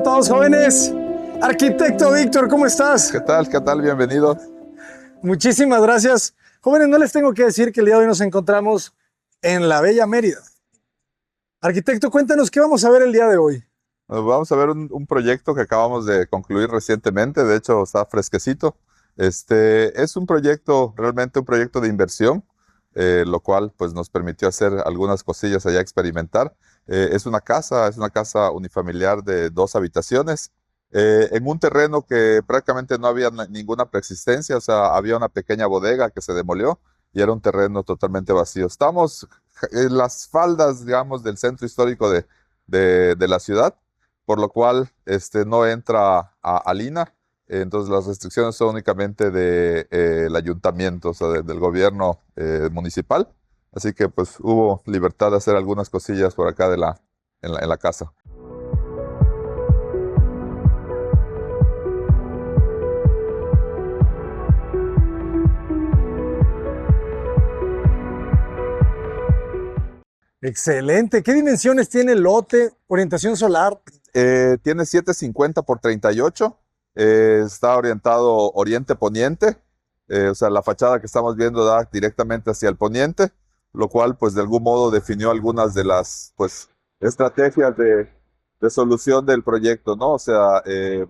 todos, jóvenes. Arquitecto Víctor, ¿cómo estás? ¿Qué tal? ¿Qué tal? Bienvenido. Muchísimas gracias. Jóvenes, no les tengo que decir que el día de hoy nos encontramos en la bella Mérida. Arquitecto, cuéntanos qué vamos a ver el día de hoy. Vamos a ver un proyecto que acabamos de concluir recientemente, de hecho está fresquecito. Es un proyecto, realmente un proyecto de inversión, lo cual pues nos permitió hacer algunas cosillas allá, experimentar. Es una casa unifamiliar de 2 habitaciones, en un terreno que prácticamente no había ninguna preexistencia, o sea, había una pequeña bodega que se demolió y era un terreno totalmente vacío. Estamos en las faldas, digamos, del centro histórico de la ciudad, por lo cual no entra a Lina. Entonces las restricciones son únicamente del ayuntamiento, o sea, del gobierno municipal. Así que pues hubo libertad de hacer algunas cosillas por acá en la casa. Excelente. ¿Qué dimensiones tiene el lote? Orientación solar. Tiene 750 por 38. Está orientado oriente-poniente. O sea, la fachada que estamos viendo da directamente hacia el poniente, lo cual pues de algún modo definió algunas de las pues estrategias de solución del proyecto, ¿no? O sea,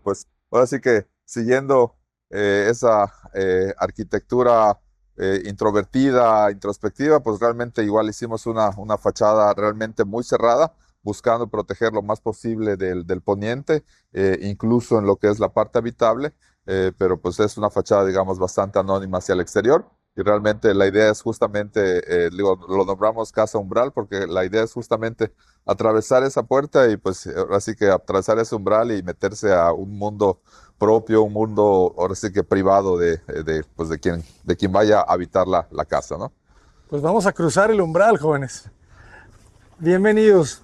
pues ahora sí que siguiendo esa arquitectura introvertida, introspectiva, pues realmente igual hicimos una fachada realmente muy cerrada, buscando proteger lo más posible del poniente, incluso en lo que es la parte habitable, pero pues es una fachada, digamos, bastante anónima hacia el exterior. Y realmente la idea es justamente, lo nombramos casa umbral, porque la idea es justamente atravesar esa puerta y pues ahora sí que atravesar ese umbral y meterse a un mundo propio, un mundo ahora sí que privado pues de quien vaya a habitar la casa, ¿no? Pues vamos a cruzar el umbral, jóvenes. Bienvenidos.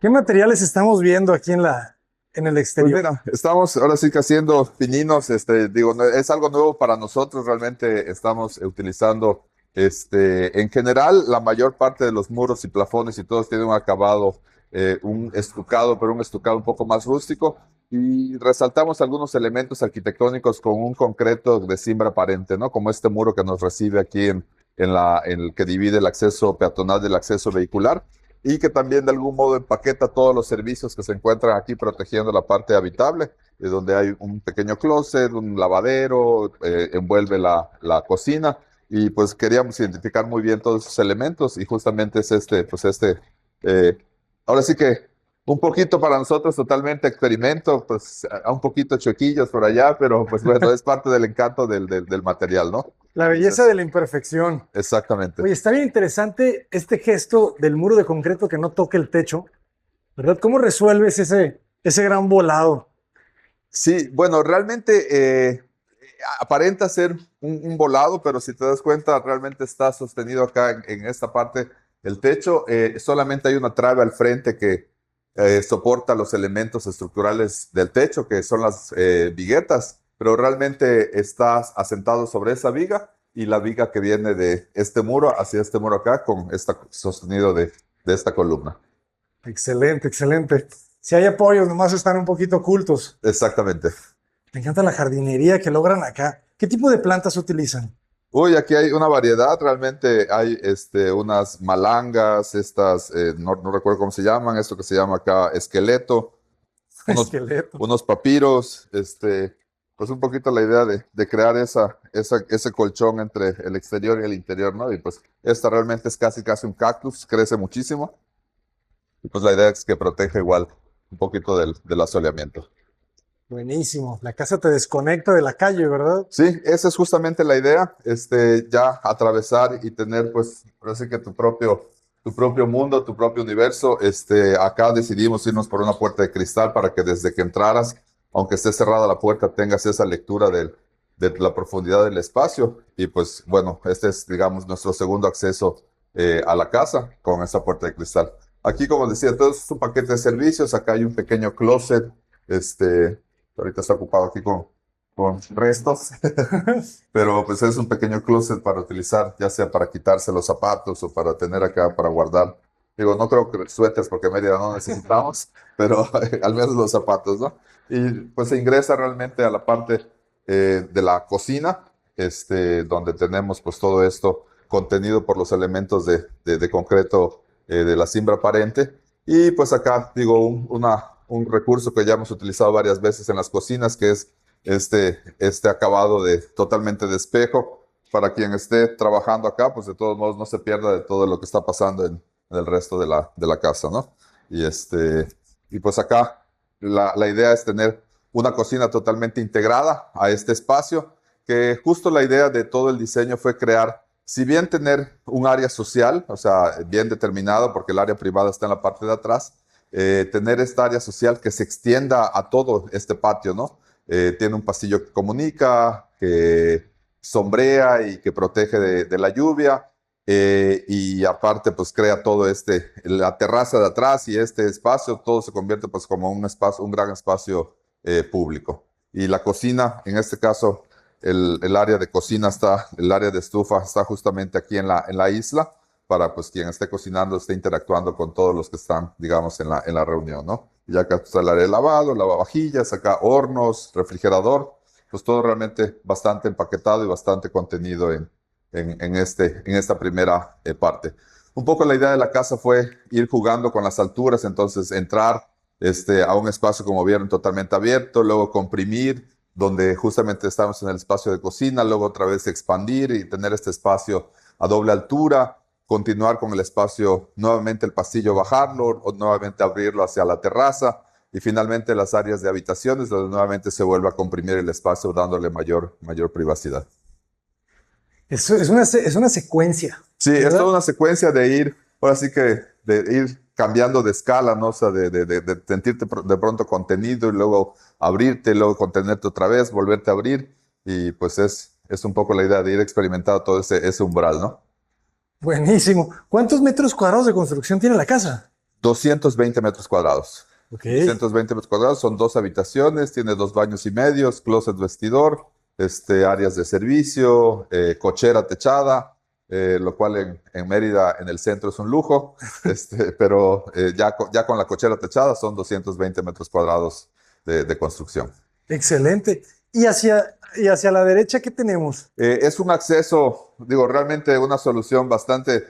¿Qué materiales estamos viendo aquí en el Pues exterior? mira, estamos ahora sí que haciendo pininos, digo, es algo nuevo para nosotros, realmente estamos utilizando, en general, la mayor parte de los muros y plafones y todos tienen un acabado, un estucado, pero un estucado un poco más rústico, y resaltamos algunos elementos arquitectónicos con un concreto de cimbra aparente, ¿no? Como este muro que nos recibe aquí en el que divide el acceso peatonal del acceso vehicular, y que también de algún modo empaqueta todos los servicios que se encuentran aquí protegiendo la parte habitable, donde hay un pequeño closet, un lavadero, envuelve la cocina, y pues queríamos identificar muy bien todos esos elementos, y justamente es eh, ahora sí que un poquito para nosotros totalmente experimento, pues a un poquito choquillos por allá, pero pues bueno, es parte del encanto del material, ¿no? La belleza de la imperfección. Exactamente. Oye, está bien interesante este gesto del muro de concreto que no toque el techo, ¿verdad? ¿Cómo resuelves ese gran volado? Sí, bueno, realmente aparenta ser un volado, pero si te das cuenta, realmente está sostenido acá en esta parte del techo. Solamente hay una trave al frente que soporta los elementos estructurales del techo, que son las viguetas, pero realmente está asentado sobre esa viga, y la viga que viene de este muro hacia este muro acá, sostenido de esta columna. Excelente, excelente. Si hay apoyos, nomás están un poquito ocultos. Exactamente. Me encanta la jardinería que logran acá. ¿Qué tipo de plantas utilizan? Uy, aquí hay una variedad, realmente hay unas malangas, no recuerdo cómo se llaman, esto que se llama acá esqueleto, unos, Esqueleto. unos papiros, pues un poquito la idea de crear ese colchón entre el exterior y el interior, ¿no? Y pues esta realmente es casi un cactus, crece muchísimo, y pues la idea es que protege igual un poquito del asoleamiento. Buenísimo. La casa te desconecta de la calle, ¿verdad? Sí, esa es justamente la idea, ya atravesar y tener, pues, parece que tu propio mundo, tu propio universo. Acá decidimos irnos por una puerta de cristal para que desde que entraras, aunque esté cerrada la puerta, tengas esa lectura de la profundidad del espacio. Y pues, bueno, este es, digamos, nuestro segundo acceso a la casa con esa puerta de cristal. Aquí, como decía, todo es un paquete de servicios. Acá hay un pequeño closet, ahorita está ocupado aquí con restos, pero pues es un pequeño closet para utilizar, ya sea para quitarse los zapatos o para tener acá para guardar Digo, no creo que suéteres porque en Mérida no necesitamos, pero al menos los zapatos, ¿no? Y pues se ingresa realmente a la parte de la cocina, donde tenemos pues todo esto contenido por los elementos de concreto de la cimbra aparente. Y pues acá, digo, un recurso que ya hemos utilizado varias veces en las cocinas, que es este acabado totalmente de espejo, para quien esté trabajando acá, pues de todos modos no se pierda de todo lo que está pasando en el resto de la casa, ¿no? Y, y pues acá la idea es tener una cocina totalmente integrada a este espacio, que justo la idea de todo el diseño fue crear, si bien tener un área social, o sea, bien determinado, porque el área privada está en la parte de atrás, tener esta área social que se extienda a todo este patio, ¿no? Tiene un pasillo que comunica, que sombrea y que protege de la lluvia. Y aparte, pues crea todo la terraza de atrás y este espacio, todo se convierte pues como un espacio, un gran espacio público. Y la cocina, en este caso, el área de cocina el área de estufa está justamente aquí en la isla, para pues quien esté cocinando esté interactuando con todos los que están, digamos, en la reunión, ¿no? Y acá está el área de lavado, lavavajillas, acá hornos, refrigerador, pues todo realmente bastante empaquetado y bastante contenido en esta primera parte. Un poco la idea de la casa fue ir jugando con las alturas, entonces entrar a un espacio, como vieron, totalmente abierto, luego comprimir, donde justamente estamos en el espacio de cocina, luego otra vez expandir y tener este espacio a doble altura, continuar con el espacio, nuevamente el pasillo bajarlo, o nuevamente abrirlo hacia la terraza, y finalmente las áreas de habitaciones, donde nuevamente se vuelve a comprimir el espacio, dándole mayor privacidad. Es una secuencia, Sí, es ¿verdad? toda una secuencia de ir, ahora sí que de ir cambiando de escala, ¿no? O sea, de sentirte de pronto contenido y luego abrirte, luego contenerte otra vez, volverte a abrir. Y pues es un poco la idea de ir experimentando todo ese umbral, ¿no? Buenísimo. ¿Cuántos metros cuadrados de construcción tiene la casa? 220 metros cuadrados. Ok. 220 metros cuadrados, son 2 habitaciones, tiene 2 baños y medios, closet vestidor, áreas de servicio, cochera techada, lo cual en Mérida, en el centro, es un lujo, pero ya con la cochera techada son 220 metros cuadrados de construcción. Excelente. Y hacia la derecha, ¿qué tenemos? Es un acceso, digo, realmente una solución bastante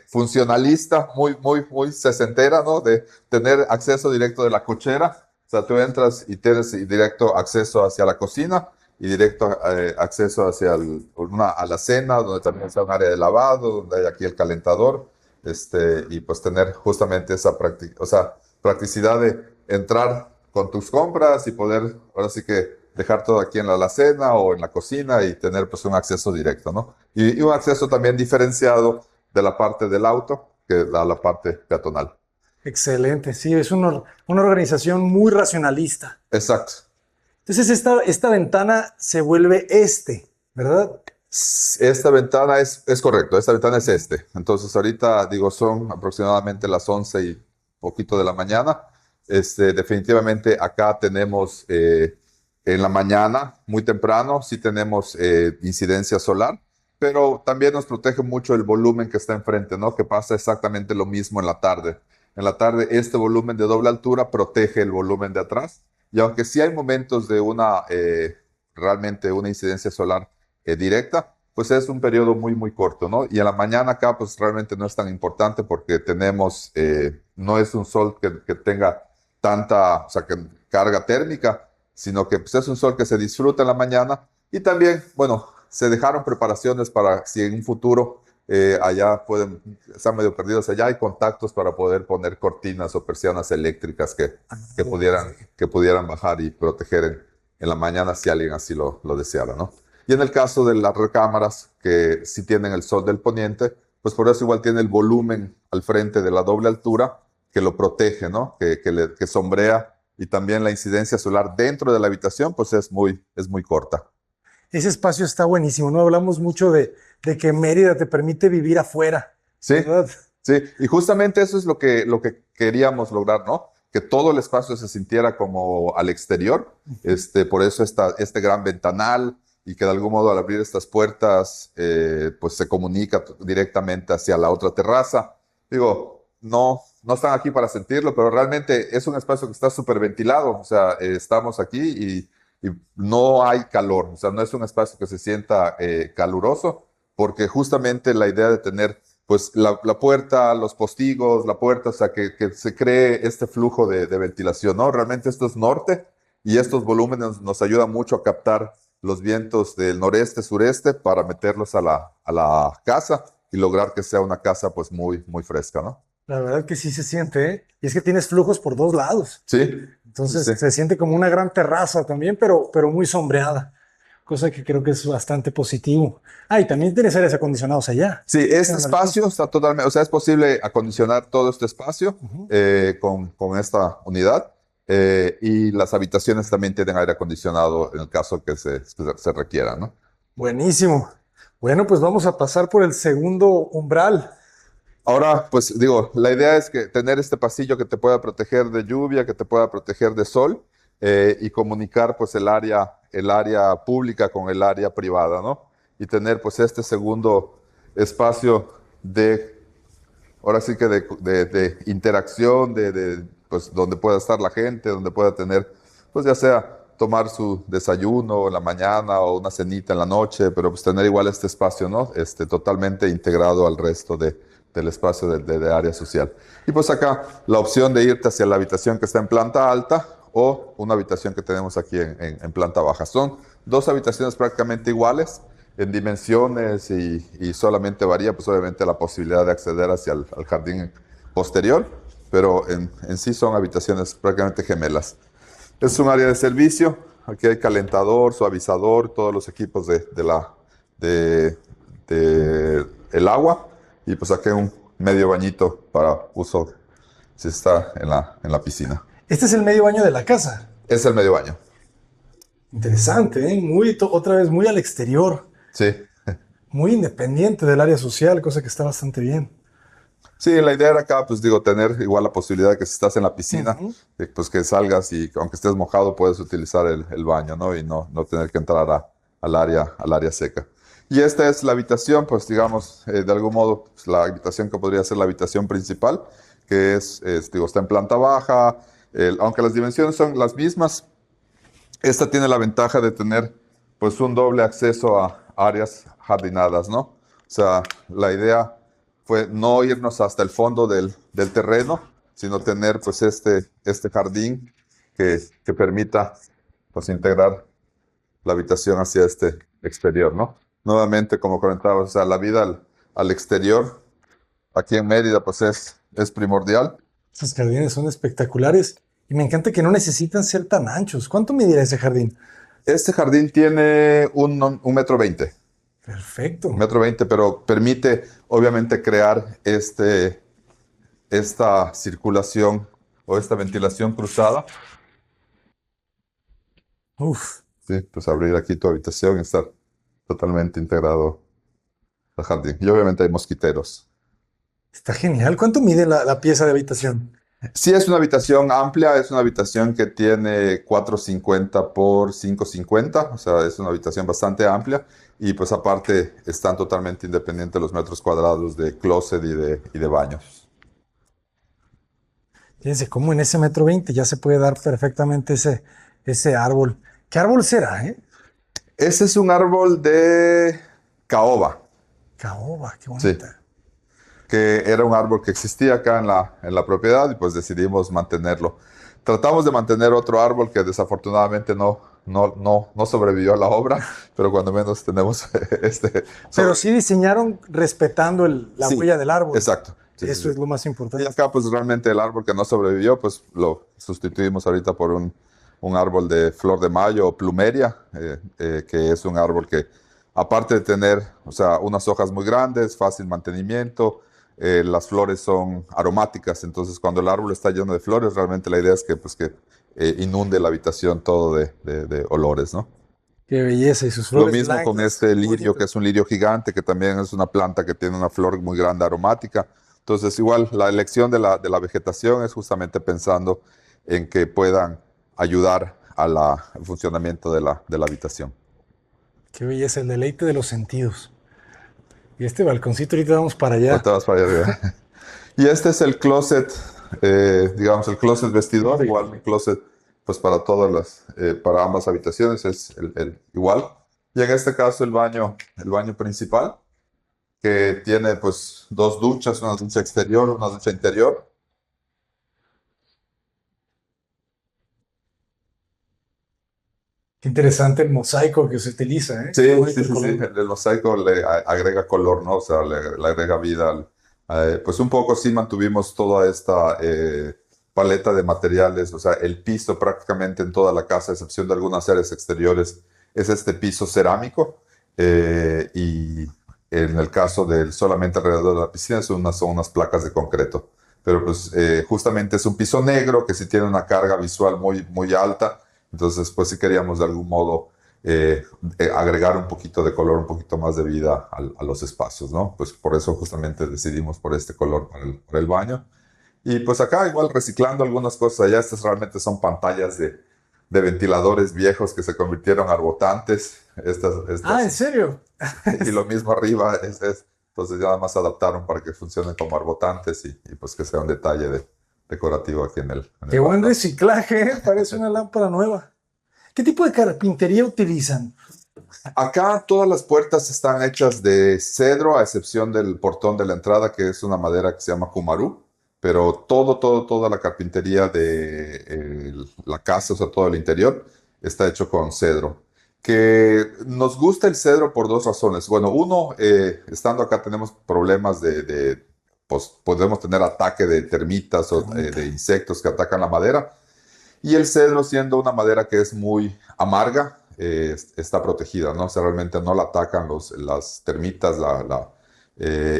funcionalista, muy sesentera, ¿no? De tener acceso directo de la cochera. O sea, tú entras y tienes directo acceso hacia la cocina y directo acceso hacia una alacena, donde también está un área de lavado, donde hay aquí el calentador, y pues tener justamente esa practicidad de entrar con tus compras y poder, ahora sí que dejar todo aquí en la alacena o en la cocina y tener pues un acceso directo, ¿no? Y un acceso también diferenciado de la parte del auto que da la parte peatonal. Excelente. Sí, es una organización muy racionalista. Exacto. Entonces, esta ventana se vuelve ¿verdad? Esta ventana es correcto, esta ventana es Entonces ahorita, digo, son aproximadamente las 11 y poquito de la mañana. Definitivamente acá tenemos en la mañana, muy temprano, sí tenemos incidencia solar, pero también nos protege mucho el volumen que está enfrente, ¿no? Que pasa exactamente lo mismo en la tarde. En la tarde, este volumen de doble altura protege el volumen de atrás. Y aunque sí hay momentos de realmente una incidencia solar directa, pues es un periodo muy corto, ¿no? Y en la mañana acá, pues realmente no es tan importante porque no es un sol que tenga o sea, que carga térmica, sino que pues, es un sol que se disfruta en la mañana. Y también, bueno, se dejaron preparaciones para si en un futuro están medio perdidos allá, hay contactos para poder poner cortinas o persianas eléctricas que pudieran bajar y proteger en la mañana si alguien así lo deseara, ¿no? Y en el caso de las recámaras, que sí tienen el sol del poniente, pues por eso igual tiene el volumen al frente de la doble altura que lo protege, ¿no? Que sombrea, y también la incidencia solar dentro de la habitación, pues es muy corta. Ese espacio está buenísimo, ¿no? Hablamos mucho de que Mérida te permite vivir afuera, Sí, ¿verdad? sí, y justamente eso es lo que queríamos lograr, ¿no? Que todo el espacio se sintiera como al exterior, por eso este gran ventanal, y que de algún modo al abrir estas puertas, pues se comunica directamente hacia la otra terraza. Digo, no están aquí para sentirlo, pero realmente es un espacio que está súper ventilado. O sea, estamos aquí y no hay calor. O sea, no es un espacio que se sienta caluroso, porque justamente la idea de tener pues la puerta, los postigos, la puerta, o sea, que se cree este flujo de ventilación, ¿no? Realmente esto es norte y estos volúmenes nos ayudan mucho a captar los vientos del noreste, sureste para meterlos a la casa y lograr que sea una casa pues muy, muy fresca, ¿no? La verdad que sí se siente, ¿eh? Y es que tienes flujos por dos lados. Sí, Entonces sí. se siente como una gran terraza también, pero muy sombreada. Cosa que creo que es bastante positivo. Ah, y también tienes aires acondicionados allá. Sí, este En la espacio respuesta. está totalmente, o sea, es posible acondicionar todo este espacio Ujú. con esta unidad y las habitaciones también tienen aire acondicionado en el caso que se requiera, ¿no? Buenísimo. Bueno, pues vamos a pasar por el segundo umbral. Ahora, pues digo, la idea es que tener este pasillo que te pueda proteger de lluvia, que te pueda proteger de sol y comunicar pues el área pública con el área privada, ¿no? Y tener pues este segundo espacio de, ahora sí que de interacción, pues donde pueda estar la gente, donde pueda tener, pues ya sea tomar su desayuno en la mañana o una cenita en la noche, pero pues tener igual este espacio, ¿no? Totalmente integrado al resto del espacio de área social. Y pues acá la opción de irte hacia la habitación que está en planta alta o una habitación que tenemos aquí en planta baja. Son dos habitaciones prácticamente iguales en dimensiones y solamente varía pues obviamente la posibilidad de acceder hacia al jardín posterior, pero en sí son habitaciones prácticamente gemelas. Es un área de servicio, aquí hay calentador, suavizador, todos los equipos de, el agua y pues aquí un medio bañito para uso si está en la piscina. Este es el medio baño de la casa. Es el medio baño. Interesante, ¿eh? Otra vez muy al exterior, Sí. muy independiente del área social, cosa que está bastante bien. Sí, la idea era acá, pues digo, tener igual la posibilidad de que si estás en la piscina, Ujú. pues que salgas y aunque estés mojado puedes utilizar el baño, ¿no? Y no tener que entrar al área seca. Y esta es la habitación, pues digamos, de algún modo, pues, la habitación que podría ser la habitación principal, que digo, está en planta baja, aunque las dimensiones son las mismas, esta tiene la ventaja de tener pues un doble acceso a áreas jardinadas, ¿no? O sea, la idea fue no irnos hasta el fondo del terreno, sino tener pues este jardín que permita pues integrar la habitación hacia este exterior, ¿no? Nuevamente, como comentaba, o sea, la vida al exterior aquí en Mérida pues es primordial. Estos jardines son espectaculares y me encanta que no necesitan ser tan anchos. ¿Cuánto medirá ese jardín? Este jardín tiene un metro veinte. Perfecto. 1,20 m, pero permite obviamente crear esta circulación o esta ventilación cruzada. Uf, Sí, pues abrir aquí tu habitación y estar totalmente integrado al jardín. Y obviamente hay mosquiteros. está genial. ¿Cuánto mide la pieza de habitación? Sí, es una habitación amplia, es una habitación que tiene 450 por 550, o sea, es una habitación bastante amplia y pues aparte están totalmente independientes los metros cuadrados de closet y de baños. Fíjense cómo en ese metro veinte ya se puede dar perfectamente ese árbol. ¿Qué árbol será, eh? Ese es un árbol de caoba, Caoba, qué sí, bonita. que era un árbol que existía acá en la propiedad y pues decidimos mantenerlo. Tratamos de mantener otro árbol que desafortunadamente no sobrevivió a la obra, pero cuando menos tenemos este. Pero sí diseñaron respetando la Sí, huella del árbol. exacto. Sí, sí, Eso sí. es lo más Y importante. acá pues realmente el árbol que no sobrevivió, pues lo sustituimos ahorita por un árbol de flor de mayo o plumeria, que es un árbol que aparte de tener, o sea, unas hojas muy grandes, fácil mantenimiento, las flores son aromáticas, entonces cuando el árbol está lleno de flores, realmente la idea es que inunde la habitación todo de olores, ¿no? Qué belleza. Y sus Lo flores mismo con blancas. este Qué lirio, bonito. que es un lirio gigante, que también es una planta que tiene una flor muy grande aromática. Entonces, igual, la elección de la vegetación es justamente pensando en que puedan ayudar al funcionamiento de la habitación. Qué belleza, el deleite de los sentidos. Y este balconcito ahorita vamos para allá. Ahorita vas para allá arriba. Y este es el closet, digamos, el closet vestidor, igual mi closet, pues para todas para ambas habitaciones es igual. Y en este caso el baño principal, que tiene pues dos duchas, una ducha exterior, una ducha interior. Qué interesante el mosaico que se utiliza, ¿eh? Qué Sí, sí, bonito el sí, sí, color. el mosaico le agrega color, ¿no? O sea, le agrega vida. Pues un poco sí mantuvimos toda esta paleta de materiales, o sea, el piso prácticamente en toda la casa, a excepción de algunas áreas exteriores, es este piso cerámico. Y en el caso del solamente alrededor de la piscina son unas placas de concreto. Pero pues justamente es un piso negro que sí tiene una carga visual muy, muy alta. Entonces, pues sí queríamos de algún modo agregar un poquito de color, un poquito más de vida a los espacios, ¿no? Pues por eso justamente decidimos por este color para el baño. Y pues acá igual reciclando algunas cosas, allá estas realmente son pantallas de ventiladores viejos que se convirtieron en arbotantes, Ah, ¿en estas, serio? y lo mismo arriba, entonces ya nada más adaptaron para que funcionen como arbotantes y pues que sea un detalle decorativo aquí en Qué el buen baño. reciclaje, ¿eh? Parece una lámpara nueva. ¿Qué tipo de carpintería utilizan? Acá todas las puertas están hechas de cedro, a excepción del portón de la entrada, que es una madera que se llama cumarú, pero toda la carpintería de la casa, o sea, todo el interior, está hecho con cedro. Que nos gusta el cedro por dos razones. Bueno, uno, estando acá tenemos problemas pues podemos tener ataque de termitas o Termita. de insectos que atacan la madera. Y el cedro, siendo una madera que es muy amarga, está protegida, ¿no? O sea, realmente no la atacan las termitas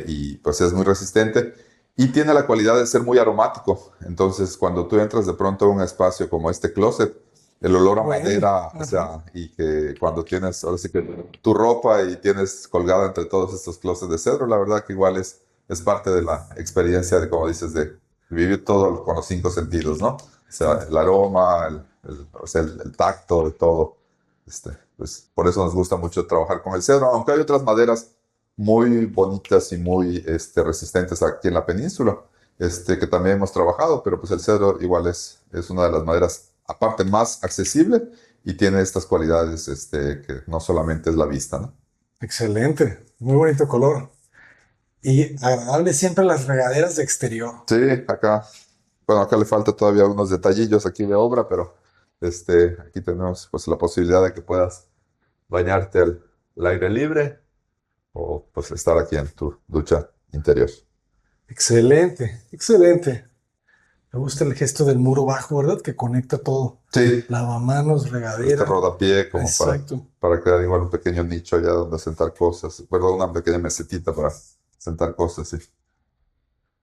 y pues es muy resistente. Y tiene la cualidad de ser muy aromático. Entonces, cuando tú entras de pronto a un espacio como este closet, el olor a Bueno, madera, o ajá. sea, y que cuando tienes, ahora sí que tu ropa y tienes colgada entre todos estos closets de cedro, la verdad que igual es parte de la experiencia de, como dices, de vivir todo con los cinco sentidos, ¿no? O sea, Bastante. el aroma, o sea, el tacto de todo. Pues por eso nos gusta mucho trabajar con el cedro, aunque hay otras maderas muy bonitas y muy resistentes aquí en la península, que también hemos trabajado, pero pues el cedro igual es una de las maderas, aparte, más accesible y tiene estas cualidades que no solamente es la vista, ¿no? Excelente. Muy bonito color. Y agradable siempre las regaderas de exterior. Sí, acá, bueno, acá le falta todavía unos detallillos aquí de obra, pero aquí tenemos pues la posibilidad de que puedas bañarte al aire libre o pues estar aquí en tu ducha interior. Excelente, excelente. Me gusta el gesto del muro bajo, ¿verdad? Que conecta todo. Sí, Lavamanos, este regadera. rodapié como Exacto. para crear igual un pequeño nicho allá donde sentar cosas, perdón, una pequeña mesetita para sentar cosas, sí.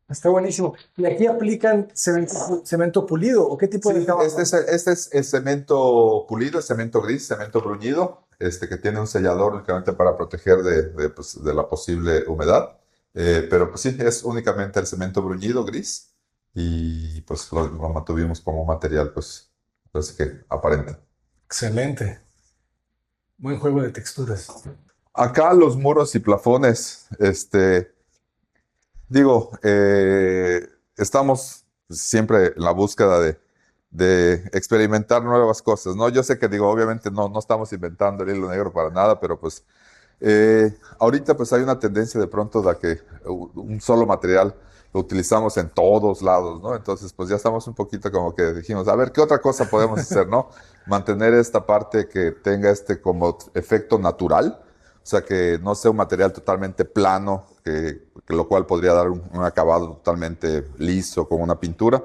Está buenísimo. ¿Y aquí aplican cemento pulido o qué tipo de Sí, trabajo? este es el cemento pulido, el cemento gris, cemento bruñido, que tiene un sellador únicamente para proteger pues, de la posible humedad. Pero pues sí, es únicamente el cemento bruñido gris y pues lo mantuvimos como material, pues que aparente. Excelente. Buen juego de texturas. Acá los muros y plafones, digo, estamos siempre en la búsqueda de experimentar nuevas cosas, ¿no? Yo sé que digo, obviamente no estamos inventando el hilo negro para nada, pero pues ahorita pues hay una tendencia de pronto de que un solo material lo utilizamos en todos lados, ¿no? Entonces pues ya estamos un poquito como que dijimos, a ver, ¿qué otra cosa podemos hacer, ¿no? Mantener esta parte que tenga como efecto natural, o sea, que no sea un material totalmente plano, que lo cual podría dar un acabado totalmente liso, como una pintura,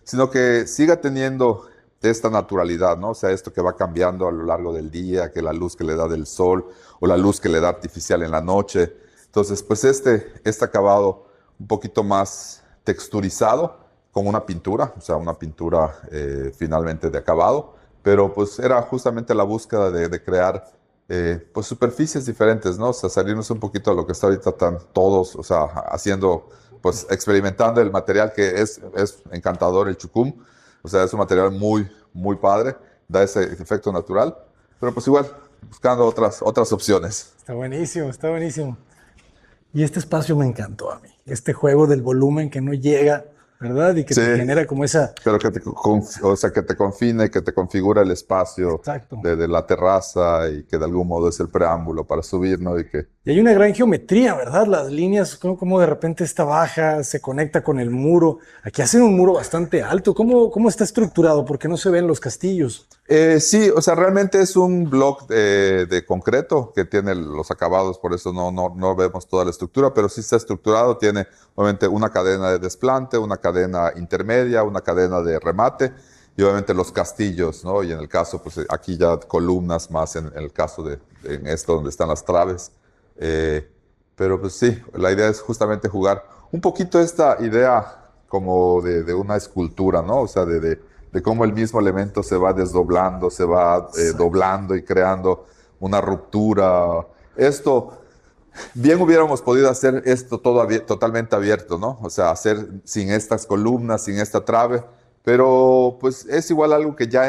sino que siga teniendo esta naturalidad, ¿no? O sea, esto que va cambiando a lo largo del día, que la luz que le da del sol o la luz que le da artificial en la noche. Entonces, pues este acabado un poquito más texturizado con una pintura, o sea, una pintura finalmente de acabado, pero pues era justamente la búsqueda de crear pues superficies diferentes, ¿no? O sea, salirnos un poquito de lo que está ahorita tan todos, o sea, haciendo, pues experimentando el material que es encantador, el chucum, o sea, es un material muy, muy padre, da ese efecto natural, pero pues igual, buscando otras opciones. Está buenísimo, está buenísimo. Y este espacio me encantó a mí. este juego del volumen que no llega, ¿verdad? Y que Sí, te genera como esa... pero o sea, que te confine, que te configura el espacio Exacto. de la terraza y que de algún modo es el preámbulo para subir, ¿no? Y que Y hay una gran geometría, ¿verdad? Las líneas, como de repente esta baja, se conecta con el muro. Aquí hacen un muro bastante alto. ¿Cómo está estructurado? Porque no se ven los castillos. Sí, o sea, realmente es un bloque de concreto que tiene los acabados, por eso no vemos toda la estructura, pero sí está estructurado, tiene obviamente una cadena de desplante, una cadena intermedia, una cadena de remate y obviamente los castillos, ¿no? Y en el caso, pues aquí ya columnas más en el caso en esto donde están las traves. Eh, pero pues sí, la idea es justamente jugar un poquito esta idea como de una escultura, ¿no? O sea, de cómo el mismo elemento se va desdoblando, se va doblando y creando una ruptura. Esto, bien hubiéramos podido hacer esto todo totalmente abierto, ¿no? O sea, hacer sin estas columnas, sin esta trave, pero pues es igual algo que ya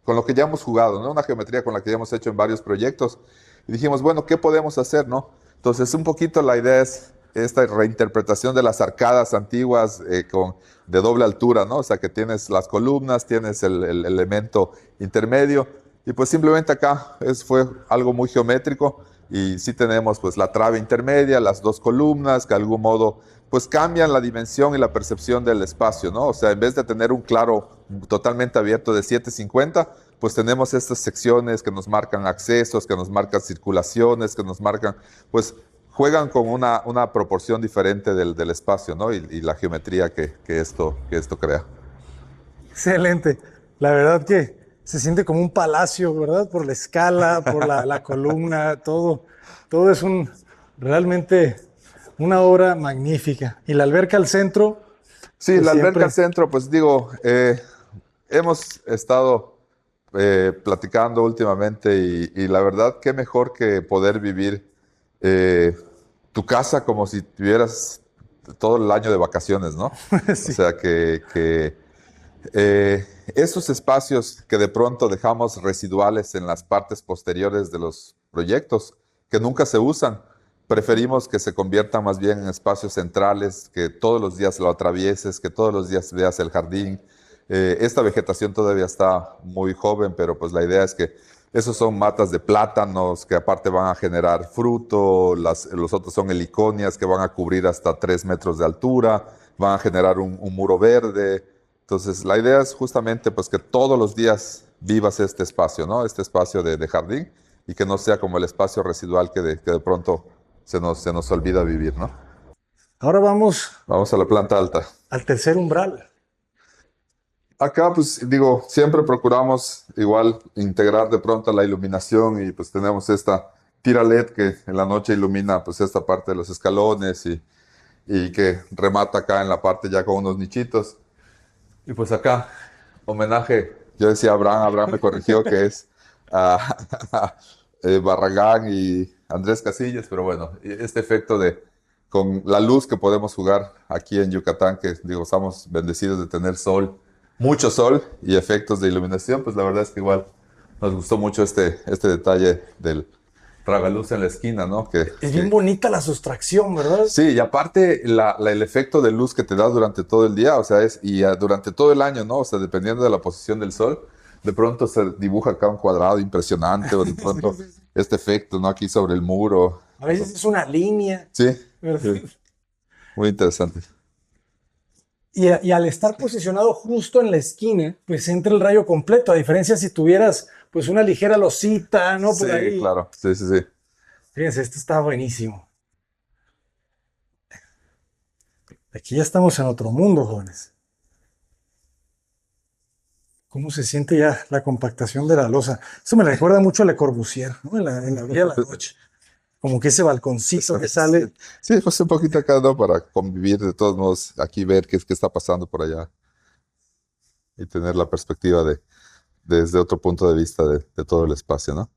con lo que ya hemos jugado, ¿no? Una geometría con la que ya hemos hecho en varios proyectos. Y dijimos, bueno, ¿qué podemos hacer, no? Entonces, un poquito la idea es esta reinterpretación de las arcadas antiguas de doble altura, ¿no? O sea, que tienes las columnas, tienes el elemento intermedio, y pues simplemente acá fue algo muy geométrico, y sí tenemos pues la trave intermedia, las dos columnas, que de algún modo pues cambian la dimensión y la percepción del espacio, ¿no? O sea, en vez de tener un claro totalmente abierto de 750, pues tenemos estas secciones que nos marcan accesos, que nos marcan circulaciones, que nos marcan, pues juegan con una proporción diferente del espacio, ¿no? Y la geometría que esto crea. Excelente. La verdad que se siente como un palacio, ¿verdad? Por la escala, por la columna, todo. Todo es realmente una obra magnífica. Y la alberca al centro, Sí, pues la alberca al siempre. centro, pues digo, hemos estado platicando últimamente y la verdad, qué mejor que poder vivir eh, tu casa como si tuvieras todo el año de vacaciones, ¿no? O Sí. sea, esos espacios que de pronto dejamos residuales en las partes posteriores de los proyectos, que nunca se usan, preferimos que se conviertan más bien en espacios centrales, que todos los días lo atravieses, que todos los días veas el jardín. Esta vegetación todavía está muy joven, pero pues la idea es que esos son matas de plátanos que aparte van a generar fruto, los otros son heliconias que van a cubrir hasta 3 metros de altura, van a generar un muro verde. Entonces, la idea es justamente pues que todos los días vivas este espacio, ¿no? Este espacio de jardín, y que no sea como el espacio residual que de pronto se nos olvida vivir, ¿no? Ahora vamos Vamos a la planta alta. al tercer umbral. Acá, pues digo, siempre procuramos igual integrar de pronto la iluminación, y pues tenemos esta tira LED que en la noche ilumina pues esta parte de los escalones y que remata acá en la parte ya con unos nichitos. Y pues acá, homenaje, yo decía Abraham me corrigió que es a Barragán y Andrés Casillas, pero bueno, este efecto con la luz que podemos jugar aquí en Yucatán, que digo, estamos bendecidos de tener sol, mucho sol y efectos de iluminación, pues la verdad es que igual nos gustó mucho este detalle del tragaluz en la esquina, ¿no? Es bien bonita la sustracción, ¿verdad? Sí, y aparte el efecto de luz que te da durante todo el día, o sea, durante todo el año, ¿no? O sea, dependiendo de la posición del sol, de pronto se dibuja acá un cuadrado impresionante, o de pronto Sí, sí, sí. este efecto, ¿no? Aquí sobre el muro. A veces es una línea, Sí, ¿verdad? sí, muy interesante. Y al estar posicionado justo en la esquina, pues entra el rayo completo, a diferencia si tuvieras pues una ligera losita, ¿no? Por Sí, ahí. claro, sí, sí, sí. Fíjense, esto está buenísimo. Aquí ya estamos en otro mundo, jóvenes. ¿Cómo se siente ya la compactación de la losa? Eso me recuerda mucho a Le Corbusier, ¿no? En la Vía de la Noche. Como que ese balconcito que sale. Sí, pues un poquito acá, ¿no? Para convivir, de todos modos, aquí ver qué está pasando por allá y tener la perspectiva desde otro punto de vista de todo el espacio, ¿no?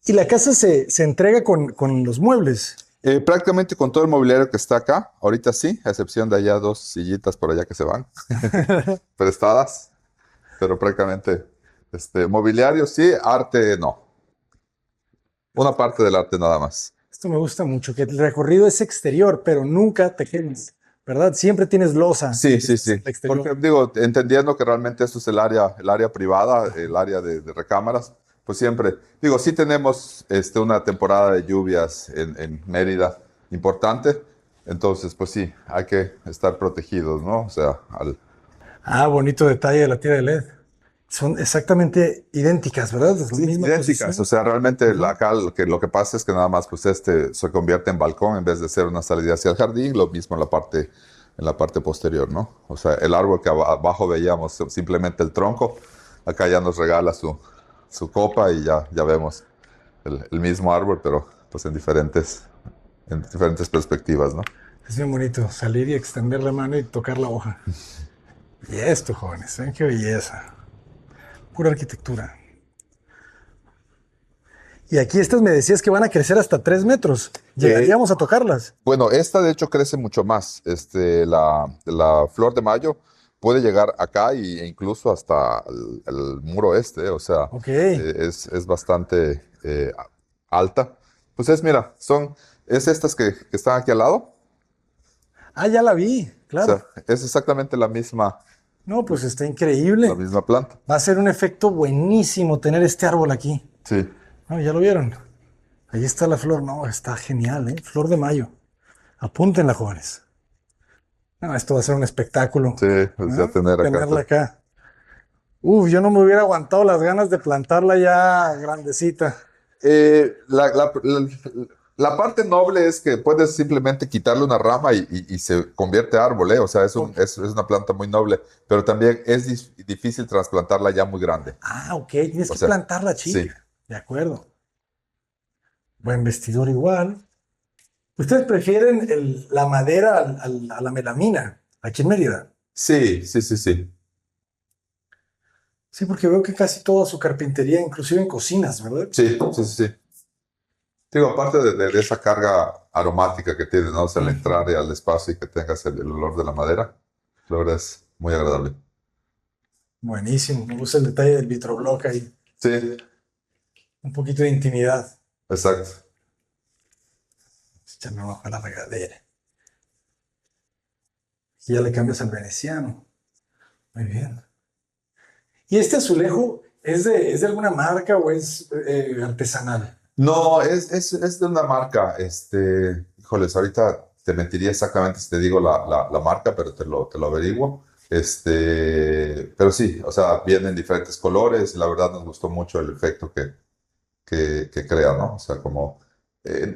Y la casa se entrega con los muebles. Prácticamente con todo el mobiliario que está acá, ahorita sí, a excepción de allá 2 sillitas por allá que se van, prestadas, pero prácticamente mobiliario sí, arte no. Una parte del arte nada más. Esto me gusta mucho, que el recorrido es exterior, pero nunca te quedes, ¿verdad? Siempre tienes losa Sí, sí, sí. el exterior. Porque digo, entendiendo que realmente esto es el área privada, el área de recámaras, pues siempre, digo, sí tenemos una temporada de lluvias en Mérida importante, entonces pues sí, hay que estar protegidos, ¿no? O sea, Ah, bonito detalle de la tira de LED. Son exactamente idénticas, ¿verdad? Es la sí, misma idénticas. posición. O sea, realmente Ajá. acá lo que pasa es que nada más pues se convierte en balcón en vez de ser una salida hacia el jardín, lo mismo en la parte posterior, ¿no? O sea, el árbol que abajo veíamos simplemente el tronco, acá ya nos regala su copa y ya vemos el mismo árbol, pero pues en diferentes perspectivas, ¿no? Es bien bonito salir y extender la mano y tocar la hoja. Y esto, jóvenes, ¿eh? Qué belleza. Pura arquitectura. Y aquí estas me decías que van a crecer hasta 3 metros. Eh, Llegaríamos a tocarlas. Bueno, esta de hecho crece mucho más. La flor de mayo puede llegar acá e incluso hasta el muro este, o sea, Ok. es bastante alta. Pues mira, es estas que están aquí al lado. O Ah, ya la vi, claro. sea, es exactamente No, pues está la increíble. misma planta. Va a ser un efecto buenísimo tener este árbol aquí. Sí, No, ya lo vieron. Ahí está la flor. No, está genial, ¿eh? Flor de mayo. Apúntenla, jóvenes. No, esto va a ser un espectáculo, sí, pues ya ¿no? tener acá. Tenerla acá. Uf, yo no me hubiera aguantado las ganas de plantarla ya grandecita. Eh, la, la- la- la parte noble es que puedes simplemente quitarle una rama y se convierte en árbol, ¿eh? O sea, Ok. es una planta muy noble, pero también es difícil trasplantarla ya muy grande. Ah, ok, tienes O que sea, plantarla sí. chica. De acuerdo. Buen vestidor igual. ¿Ustedes prefieren la madera a la melamina aquí en Mérida? Sí, sí, sí, sí. Sí, porque veo que casi toda su carpintería, inclusive en cocinas, ¿verdad? Sí, sí, sí, sí. Digo, aparte de esa carga aromática que tiene, ¿no? O sea, al entrar Ujú. al espacio y que tengas el olor de la madera, la verdad es muy agradable. Buenísimo, me gusta el detalle del vitrobloc ahí. Sí, Un poquito de intimidad. exacto. Echarme abajo a la regadera. Y ya le cambias al veneciano. Muy bien. ¿Y este azulejo es de alguna marca o es artesanal? No, es de una marca, híjoles, ahorita te mentiría exactamente si te digo la marca, pero te lo averiguo. Pero sí, o sea, vienen diferentes colores y la verdad nos gustó mucho el efecto que crea, ¿no? O sea, como,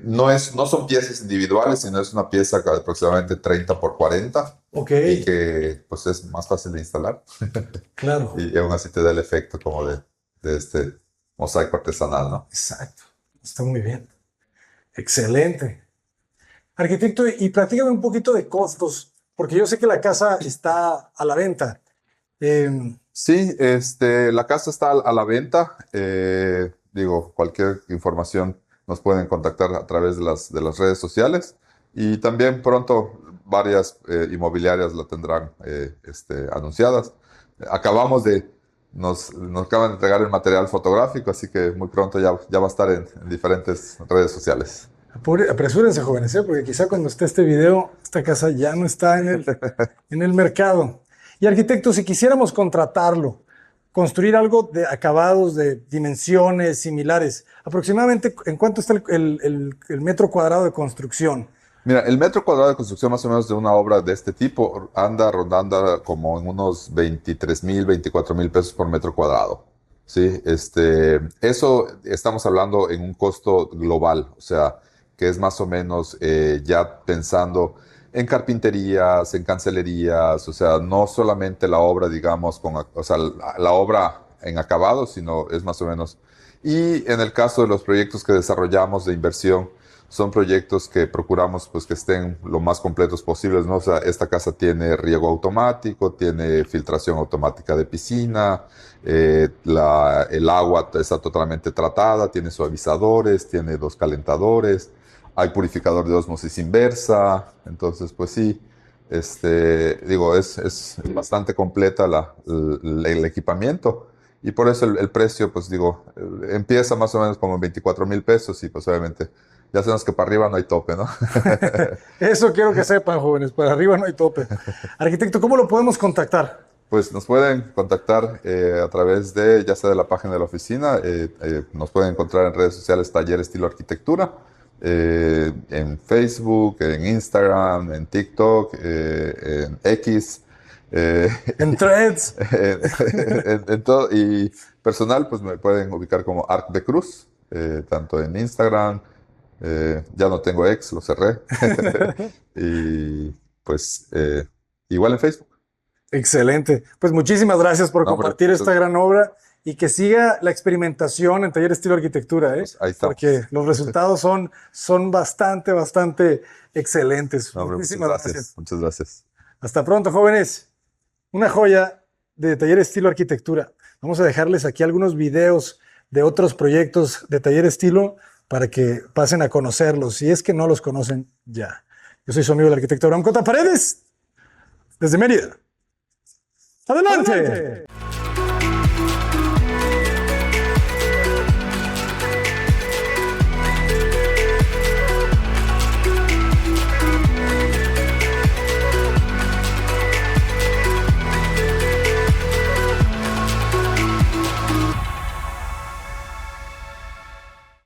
no son piezas individuales, sino es una pieza de aproximadamente 30 por 40 Ok, y que pues es más fácil de instalar claro, y aún así te da el efecto como de este mosaico artesanal, ¿no? exacto. Está muy bien. Excelente. Arquitecto, y platícame un poquito de costos, porque yo sé que la casa está a la venta. Em, Sí, la casa está a la venta. Digo, cualquier información nos pueden contactar a través de las redes sociales y también pronto varias inmobiliarias la tendrán anunciadas. Acabamos de, nos acaban de entregar el material fotográfico, así que muy pronto ya va a estar en diferentes redes sociales. apresúrense, jóvenes, porque quizá cuando esté este video, esta casa ya no está en el mercado. Y arquitecto, si quisiéramos contratarlo, construir algo de acabados, de dimensiones similares, aproximadamente, ¿en cuánto está el metro cuadrado de construcción? Mira, el metro cuadrado de construcción más o menos de una obra de este tipo anda rondando como en unos 23,000, 24,000 pesos por metro cuadrado. Sí, eso estamos hablando en un costo global, o sea, que es más o menos ya pensando en carpinterías, en cancelerías, o sea, no solamente la obra, digamos, o sea, la obra en acabado, sino es más o menos. Y en el caso de los proyectos que desarrollamos de inversión, son proyectos que procuramos pues que estén lo más completos posibles, ¿no? O sea, esta casa tiene riego automático, tiene filtración automática de piscina, el agua está totalmente tratada, tiene suavizadores, tiene 2 calentadores, hay purificador de ósmosis inversa, entonces pues sí, digo, es bastante completa el equipamiento. Y por eso el precio, pues digo, empieza más o menos como en 24,000 pesos y pues obviamente ya sabemos que para arriba no hay tope, ¿no? Eso quiero que sepan, jóvenes, para arriba no hay tope. Arquitecto, ¿cómo lo podemos contactar? Pues nos pueden contactar a través de, ya sea de la página de la oficina, nos pueden encontrar en redes sociales Taller Estilo Arquitectura, en Facebook, en Instagram, en TikTok, en X. En Threads. En todo, y personal, pues me pueden ubicar como Arc de Cruz, tanto en Instagram, ya no tengo X, lo cerré, y pues igual en Facebook. Excelente. Pues muchísimas gracias por No, hombre, compartir esta gran obra y que siga la experimentación en Taller Estilo Arquitectura, ¿eh? Pues ahí estamos. Porque los resultados son bastante excelentes. No, hombre, Muchísimas gracias. Muchas gracias. Hasta pronto, jóvenes. Una joya de Taller Estilo Arquitectura. Vamos a dejarles aquí algunos videos de otros proyectos de Taller Estilo para que pasen a conocerlos, si es que no los conocen ya. Yo soy su amigo el arquitecto Abraham Cota Paredes, desde Mérida. ¡Adelante!